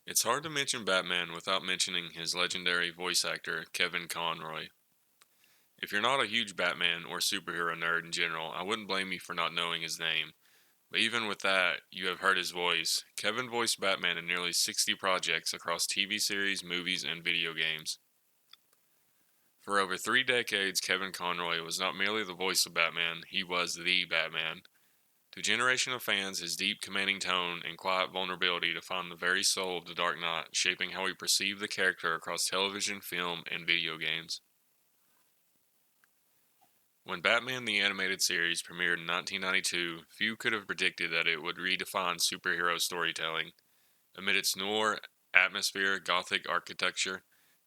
It's hard to mention Batman without mentioning his legendary voice actor, Kevin Conroy. If you're not a huge Batman or superhero nerd in general, I wouldn't blame you for not knowing his name. But even with that, you have heard his voice. Kevin voiced Batman in nearly 60 projects across TV series, movies, and video games. For over 3 decades, Kevin Conroy was not merely the voice of Batman, he was the Batman. To a generation of fans, his deep, commanding tone and quiet vulnerability defined the very soul of the Dark Knight, shaping how we perceive the character across television, film, and video games. When Batman the Animated Series premiered in 1992, few could have predicted that it would redefine superhero storytelling. Amid its noir atmosphere, gothic architecture,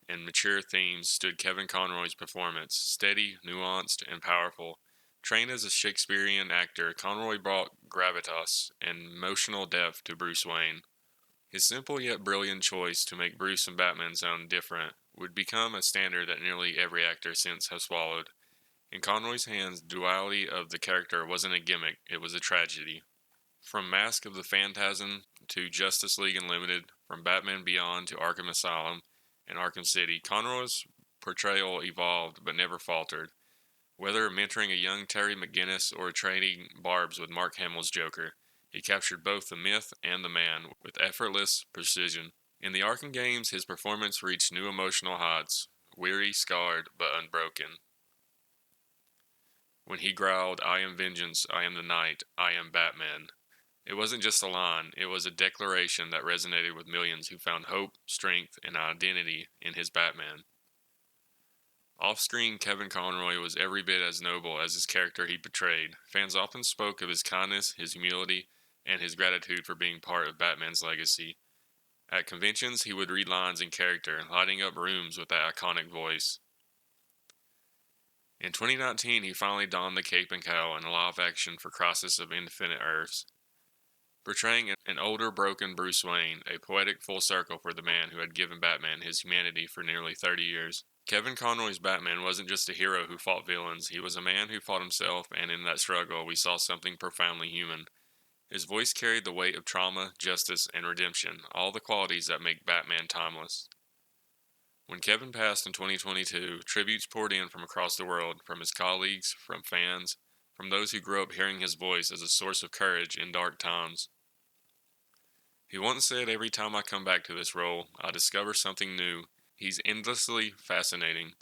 and mature themes stood Kevin Conroy's performance, steady, nuanced, and powerful. Trained as a Shakespearean actor, Conroy brought gravitas and emotional depth to Bruce Wayne. His simple yet brilliant choice to make Bruce and Batman sound different would become a standard that nearly every actor since has swallowed. In Conroy's hands, the duality of the character wasn't a gimmick, it was a tragedy. From Mask of the Phantasm to Justice League Unlimited, from Batman Beyond to Arkham Asylum and Arkham City, Conroy's portrayal evolved but never faltered. Whether mentoring a young Terry McGinnis or trading barbs with Mark Hamill's Joker, he captured both the myth and the man with effortless precision. In the Arkham games, his performance reached new emotional heights, weary, scarred, but unbroken. When he growled, "I am vengeance, I am the night, I am Batman." It wasn't just a line, it was a declaration that resonated with millions who found hope, strength, and identity in his Batman. Off screen, Kevin Conroy was every bit as noble as his character he portrayed. Fans often spoke of his kindness, his humility, and his gratitude for being part of Batman's legacy. At conventions, he would read lines in character, lighting up rooms with that iconic voice. In 2019, he finally donned the cape and cowl in live action for Crisis of Infinite Earths, portraying an older, broken Bruce Wayne, a poetic full circle for the man who had given Batman his humanity for nearly 30 years. Kevin Conroy's Batman wasn't just a hero who fought villains, he was a man who fought himself, and in that struggle, we saw something profoundly human. His voice carried the weight of trauma, justice, and redemption, all the qualities that make Batman timeless. When Kevin passed in 2022, tributes poured in from across the world, from his colleagues, from fans, from those who grew up hearing his voice as a source of courage in dark times. He once said, "Every time I come back to this role, I discover something new. He's endlessly fascinating."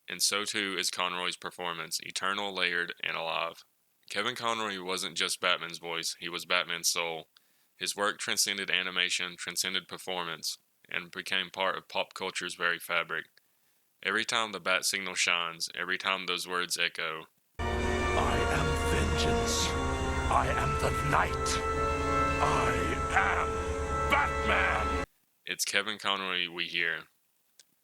And so too is Conroy's performance, eternal, layered, and alive. Kevin Conroy wasn't just Batman's voice, he was Batman's soul. His work transcended animation, transcended performance, and became part of pop culture's very fabric. Every time the bat signal shines, every time those words echo, I am vengeance. I am the night. I am Batman. it's Kevin Conroy we hear.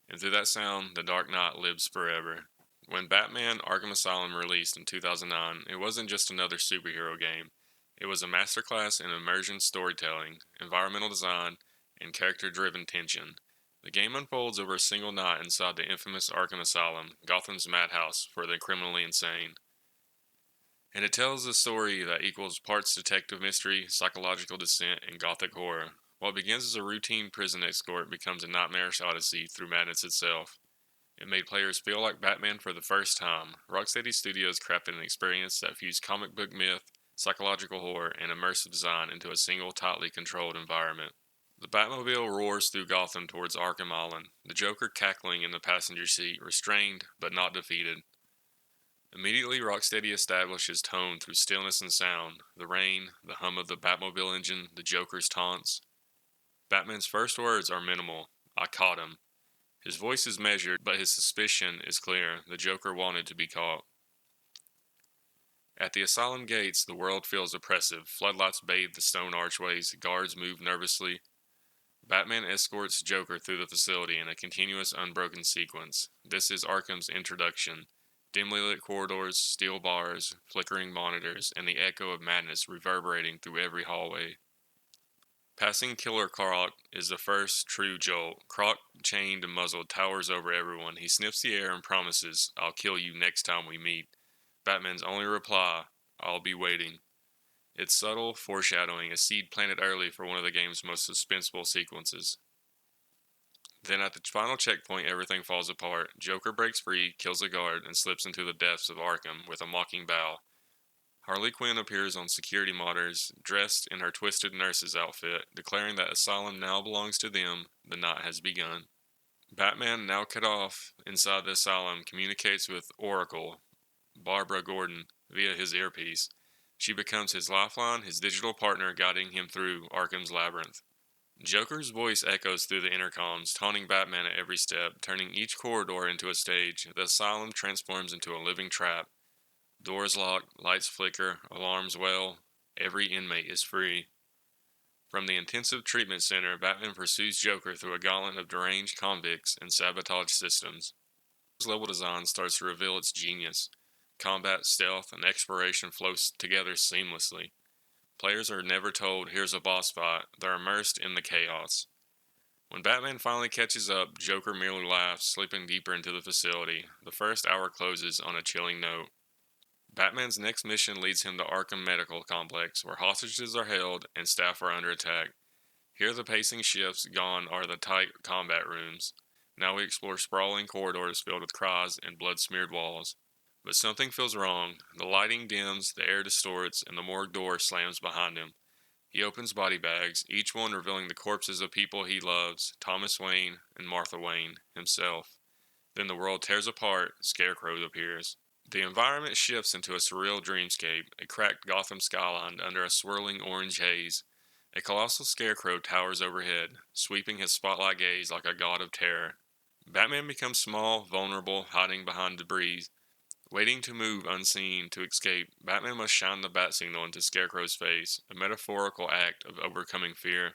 And through that sound, the Dark Knight lives forever. When Batman Arkham Asylum released in 2009, it wasn't just another superhero game. It was a masterclass in immersion storytelling, environmental design, and character-driven tension. The game unfolds over a single night inside the infamous Arkham Asylum, Gotham's madhouse for the criminally insane. And it tells a story that equals parts detective mystery, psychological descent, and gothic horror. What begins as a routine prison escort becomes a nightmarish odyssey through madness itself. It made players feel like Batman for the first time. Rocksteady Studios crafted an experience that fused comic book myth, psychological horror, and immersive design into a single, tightly controlled environment. The Batmobile roars through Gotham towards Arkham Island, the Joker cackling in the passenger seat, restrained but not defeated. Immediately, Rocksteady establishes tone through stillness and sound, the rain, the hum of the Batmobile engine, the Joker's taunts. Batman's first words are minimal. "I caught him." His voice is measured, but his suspicion is clear. The Joker wanted to be caught. At the asylum gates, the world feels oppressive. Floodlights bathe the stone archways, guards move nervously. Batman escorts Joker through the facility in a continuous, unbroken sequence. This is Arkham's introduction. Dimly lit corridors, steel bars, flickering monitors, and the echo of madness reverberating through every hallway. Passing Killer Croc is the first true jolt. Croc, chained and muzzled, towers over everyone. He sniffs the air and promises, "I'll kill you next time we meet." Batman's only reply, "I'll be waiting." Its subtle foreshadowing, a seed planted early for one of the game's most suspenseful sequences. Then at the final checkpoint, everything falls apart. Joker breaks free, kills a guard, and slips into the depths of Arkham with a mocking bow. Harley Quinn appears on security monitors, dressed in her twisted nurse's outfit, declaring that Asylum now belongs to them. The night has begun. Batman, now cut off inside the asylum, communicates with Oracle, Barbara Gordon, via his earpiece. She becomes his lifeline, his digital partner, guiding him through Arkham's labyrinth. Joker's voice echoes through the intercoms, taunting Batman at every step, turning each corridor into a stage. The asylum transforms into a living trap. Doors lock, lights flicker, alarms wail. Every inmate is free. From the intensive treatment center, Batman pursues Joker through a gauntlet of deranged convicts and sabotage systems. His level design starts to reveal its genius. Combat, stealth, and exploration flow together seamlessly. Players are never told, here's a boss fight. They're immersed in the chaos. When Batman finally catches up, Joker merely laughs, slipping deeper into the facility. The first hour closes on a chilling note. Batman's next mission leads him to Arkham Medical Complex, where hostages are held and staff are under attack. Here the pacing shifts, gone are the tight combat rooms. Now we explore sprawling corridors filled with cries and blood-smeared walls. But something feels wrong. The lighting dims, the air distorts, and the morgue door slams behind him. He opens body bags, each one revealing the corpses of people he loves, Thomas Wayne and Martha Wayne himself. Then the world tears apart, Scarecrow appears. The environment shifts into a surreal dreamscape, a cracked Gotham skyline under a swirling orange haze. A colossal scarecrow towers overhead, sweeping his spotlight gaze like a god of terror. Batman becomes small, vulnerable, hiding behind debris. Waiting to move unseen to escape, Batman must shine the bat signal into Scarecrow's face, a metaphorical act of overcoming fear.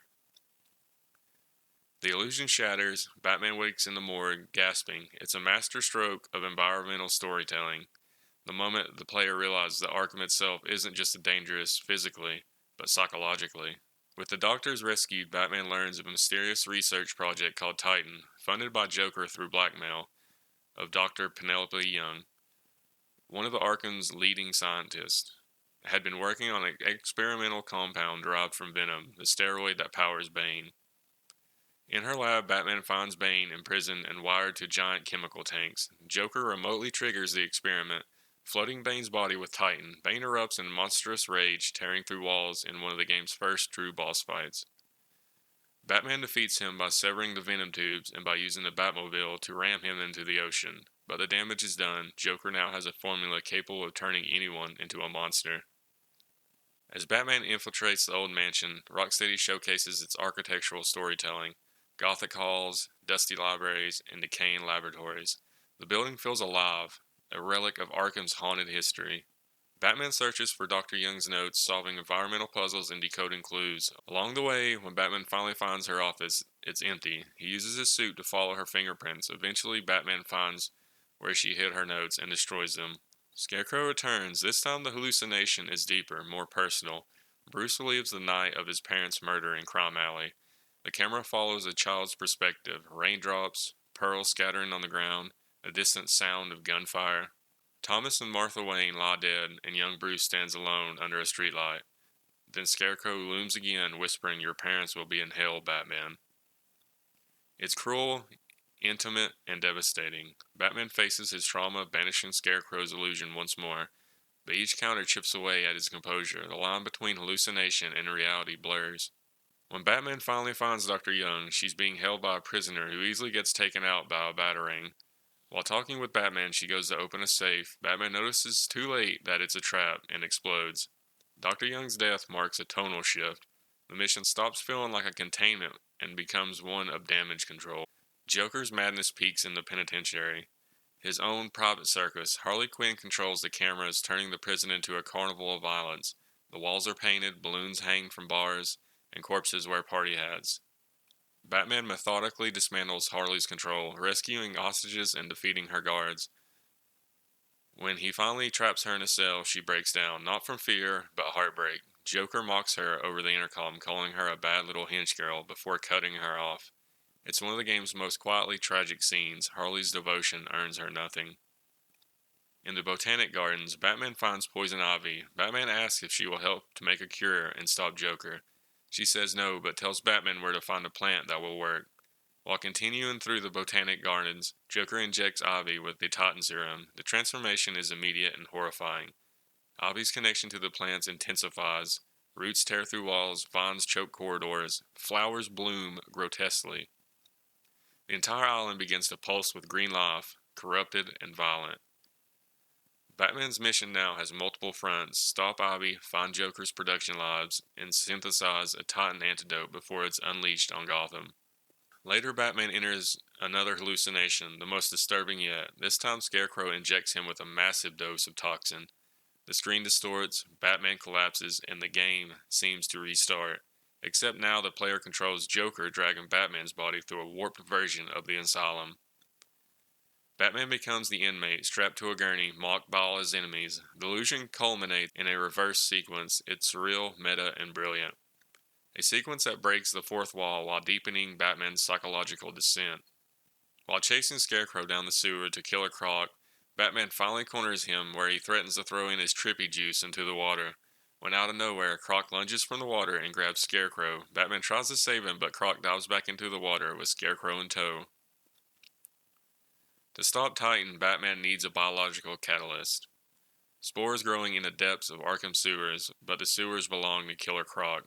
The illusion shatters, Batman wakes in the morgue, gasping. It's a masterstroke of environmental storytelling. The moment the player realizes that Arkham itself isn't just dangerous physically, but psychologically. With the doctors rescued, Batman learns of a mysterious research project called Titan, funded by Joker through blackmail of Dr. Penelope Young. One of Arkham's leading scientists had been working on an experimental compound derived from venom, the steroid that powers Bane. In her lab, Batman finds Bane imprisoned and wired to giant chemical tanks. Joker remotely triggers the experiment, flooding Bane's body with Titan. Bane erupts in monstrous rage, tearing through walls in one of the game's first true boss fights. Batman defeats him by severing the venom tubes and by using the Batmobile to ram him into the ocean. But the damage is done. Joker now has a formula capable of turning anyone into a monster. As Batman infiltrates the old mansion, Rocksteady showcases its architectural storytelling. Gothic halls, dusty libraries, and decaying laboratories. The building feels alive, a relic of Arkham's haunted history. Batman searches for Dr. Young's notes, solving environmental puzzles and decoding clues. Along the way, when Batman finally finds her office, it's empty. He uses his suit to follow her fingerprints. Eventually, Batman finds where she hid her notes and destroys them. Scarecrow returns. This time the hallucination is deeper, more personal. Bruce relieves the night of his parents' murder in Crime Alley. The camera follows a child's perspective. Raindrops, pearls scattering on the ground, a distant sound of gunfire. Thomas and Martha Wayne lie dead, and young Bruce stands alone under a streetlight. Then Scarecrow looms again, whispering, "Your parents will be in hell, Batman." It's cruel, intimate, and devastating. Batman faces his trauma, banishing Scarecrow's illusion once more, but each counter chips away at his composure. The line between hallucination and reality blurs. When Batman finally finds Dr. Young, she's being held by a prisoner who easily gets taken out by a batarang. While talking with Batman, she goes to open a safe. Batman notices too late that it's a trap and explodes. Dr. Young's death marks a tonal shift. The mission stops feeling like a containment and becomes one of damage control. Joker's madness peaks in the penitentiary. His own private circus, Harley Quinn controls the cameras, turning the prison into a carnival of violence. The walls are painted, balloons hang from bars, and corpses wear party hats. Batman methodically dismantles Harley's control, rescuing hostages and defeating her guards. When he finally traps her in a cell, she breaks down, not from fear, but heartbreak. Joker mocks her over the intercom, calling her a bad little hench girl before cutting her off. It's one of the game's most quietly tragic scenes. Harley's devotion earns her nothing. In the Botanic Gardens, Batman finds Poison Ivy. Batman asks if she will help to make a cure and stop Joker. She says no, but tells Batman where to find a plant that will work. While continuing through the Botanic Gardens, Joker injects Ivy with the Titan Serum. The transformation is immediate and horrifying. Ivy's connection to the plants intensifies. Roots tear through walls, vines choke corridors, flowers bloom grotesquely. The entire island begins to pulse with green life, corrupted and violent. Batman's mission now has multiple fronts: stop Ivy, find Joker's production labs, and synthesize a Titan antidote before it's unleashed on Gotham. Later, Batman enters another hallucination, the most disturbing yet. This time, Scarecrow injects him with a massive dose of toxin. The screen distorts, Batman collapses, and the game seems to restart. Except now the player controls Joker dragging Batman's body through a warped version of the asylum. Batman becomes the inmate, strapped to a gurney, mocked by all his enemies. The illusion culminates in a reverse sequence. It's surreal, meta, and brilliant. A sequence that breaks the fourth wall while deepening Batman's psychological descent. While chasing Scarecrow down the sewer to Killer Croc, Batman finally corners him where he threatens to throw in his trippy juice into the water. When out of nowhere, Croc lunges from the water and grabs Scarecrow. Batman tries to save him, but Croc dives back into the water with Scarecrow in tow. To stop Titan, Batman needs a biological catalyst. Spores growing in the depths of Arkham sewers, but the sewers belong to Killer Croc.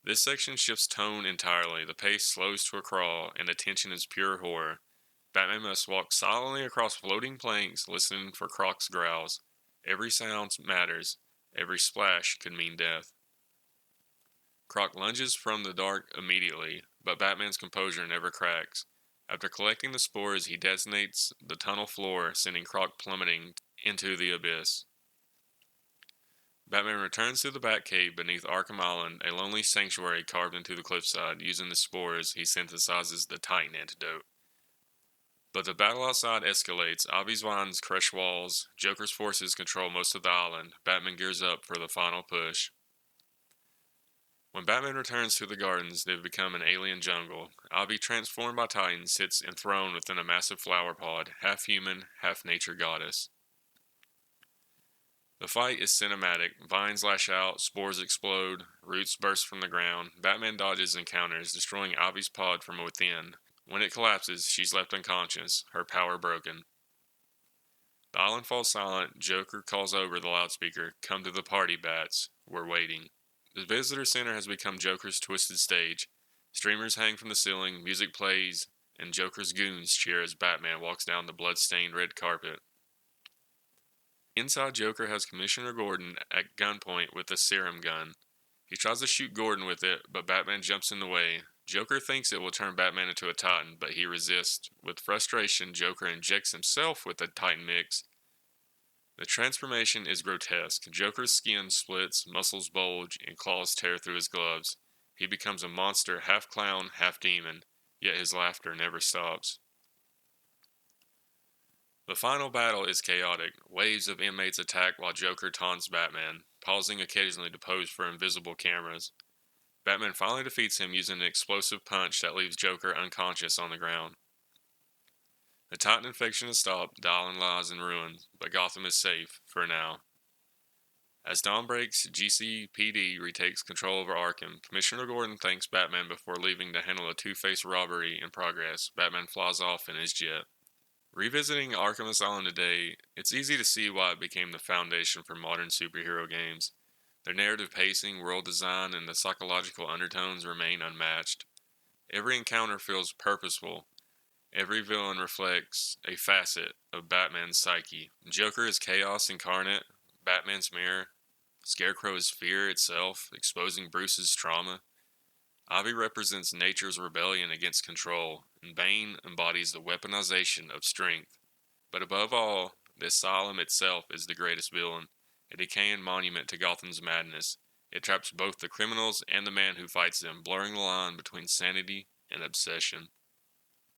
This section shifts tone entirely. The pace slows to a crawl, and the tension is pure horror. Batman must walk silently across floating planks, listening for Croc's growls. Every sound matters. Every splash could mean death. Croc lunges from the dark immediately, but Batman's composure never cracks. After collecting the spores, he detonates the tunnel floor, sending Croc plummeting into the abyss. Batman returns to the Batcave beneath Arkham Island, a lonely sanctuary carved into the cliffside. Using the spores, he synthesizes the Titan antidote. But the battle outside escalates. Ivy's vines crush walls. Joker's forces control most of the island. Batman gears up for the final push. When Batman returns to the gardens, they've become an alien jungle. Ivy, transformed by Titan, sits enthroned within a massive flower pod, half human, half nature goddess. The fight is cinematic. Vines lash out, spores explode, roots burst from the ground. Batman dodges and counters, destroying Ivy's pod from within. When it collapses, she's left unconscious, her power broken. The island falls silent. Joker calls over the loudspeaker, "Come to the party, Bats. We're waiting." The visitor center has become Joker's twisted stage. Streamers hang from the ceiling, music plays, and Joker's goons cheer as Batman walks down the blood-stained red carpet. Inside, Joker has Commissioner Gordon at gunpoint with a serum gun. He tries to shoot Gordon with it, but Batman jumps in the way. Joker thinks it will turn Batman into a Titan, but he resists. With frustration, Joker injects himself with the Titan mix. The transformation is grotesque. Joker's skin splits, muscles bulge, and claws tear through his gloves. He becomes a monster, half clown, half demon, yet his laughter never stops. The final battle is chaotic. Waves of inmates attack while Joker taunts Batman, pausing occasionally to pose for invisible cameras. Batman finally defeats him using an explosive punch that leaves Joker unconscious on the ground. The Titan infection has stopped, the island lies in ruins, but Gotham is safe, for now. As dawn breaks, GCPD retakes control over Arkham. Commissioner Gordon thanks Batman before leaving to handle a Two-Face robbery in progress. Batman flies off in his jet. Revisiting Arkham Asylum today, it's easy to see why it became the foundation for modern superhero games. Their narrative pacing, world design, and the psychological undertones remain unmatched. Every encounter feels purposeful. Every villain reflects a facet of Batman's psyche. Joker is chaos incarnate, Batman's mirror. Scarecrow is fear itself, exposing Bruce's trauma. Ivy represents nature's rebellion against control, and Bane embodies the weaponization of strength. But above all, the asylum itself is the greatest villain, a decaying monument to Gotham's madness. It traps both the criminals and the man who fights them, blurring the line between sanity and obsession.